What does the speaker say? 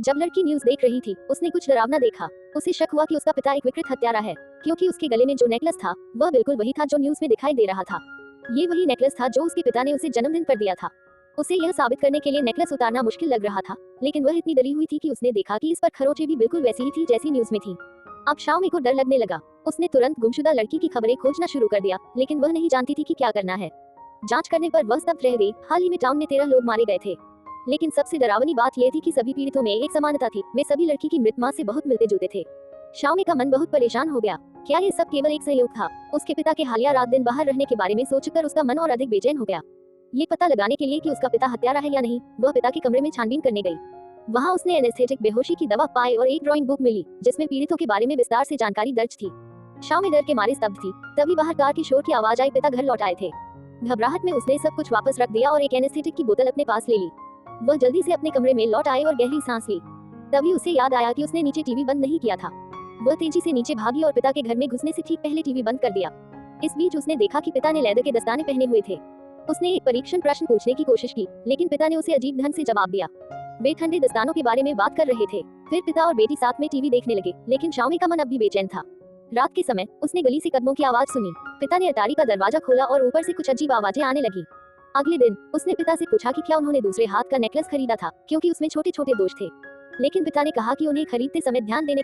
जब लड़की न्यूज देख रही थी, उसने कुछ डरावना देखा। उसे शक हुआ कि उसका पिता एक विकृत हत्यारा है, क्योंकि उसके गले में जो नेकलेस था वह बिल्कुल वही था जो न्यूज में दिखाई दे रहा था। ये वही नेकलेस था जो उसके पिता ने उसे जन्मदिन पर दिया था। उसे यह साबित करने के लिए नेकलेस उतारना मुश्किल लग रहा था, लेकिन वह इतनी डरी हुई थी कि उसने देखा कि इस पर खरोंचें भी बिल्कुल वैसी ही थी जैसी न्यूज में थी। अब शाओमी को डर लगने लगा। उसने तुरंत गुमशुदा लड़की की खबरें खोजना शुरू कर दिया, लेकिन वह नहीं जानती थी कि क्या करना है। जांच करने पर वह स्तब्ध रह गई। हाल ही में टाउन में 13 लोग मारे गए थे, लेकिन सबसे डरावनी बात यह थी कि सभी पीड़ितों में एक समानता थी। वे सभी लड़की की मृत मां से बहुत मिलते जुलते थे। शाओमी का मन बहुत परेशान हो गया। क्या ये सब केवल एक संयोग था? उसके पिता के हालिया रात दिन बाहर रहने के बारे में सोचकर उसका मन और अधिक बेचैन हो गया। ये पता लगाने के लिए कि उसका पिता हत्यारा है या नहीं, वह पिता के कमरे में छानबीन करने गई। वहां उसने एनेस्थेटिक बेहोशी की दवा पाई और एक ड्राइंग बुक मिली जिसमें पीड़ितों के बारे में विस्तार से जानकारी दर्ज थी। शाओमी डर के मारे स्तब्ध थी। तभी बाहर कार की शोर की आवाज आई। पिता घर लौट आए थे। घबराहट में उसने सब कुछ वापस रख दिया और एक एनेस्थेटिक की बोतल अपने पास ले ली। वह जल्दी से अपने कमरे में लौट आए और गहरी सांस ली। तभी उसे याद आया कि उसने नीचे टीवी बंद नहीं किया था। वह तेजी से नीचे भागी और पिता के घर में घुसने से ठीक पहले टीवी बंद कर दिया। इस बीच उसने देखा कि पिता ने लेदर के दस्ताने पहने हुए थे। उसने एक परीक्षण प्रश्न पूछने की कोशिश की, लेकिन पिता ने उसे अजीब ढंग से जवाब दिया। वे ठंडे दस्तानों के बारे में बात कर रहे थे। फिर पिता और बेटी साथ में टीवी देखने लगे, लेकिन शाओमी का मन अब भी बेचैन था। रात के समय उसने गली से कदमों की आवाज सुनी। पिता ने अटारी का दरवाजा खोला और ऊपर से कुछ अजीब आवाजें आने लगी। अगले दिन उसने पिता से पूछा कि क्या उन्होंने दूसरे हाथ का नेकलेस खरीदा था, क्योंकि उसमें छोटे छोटे दोष थे। लेकिन पिता ने कहा कि उन्हें खरीदते समय ध्यान देने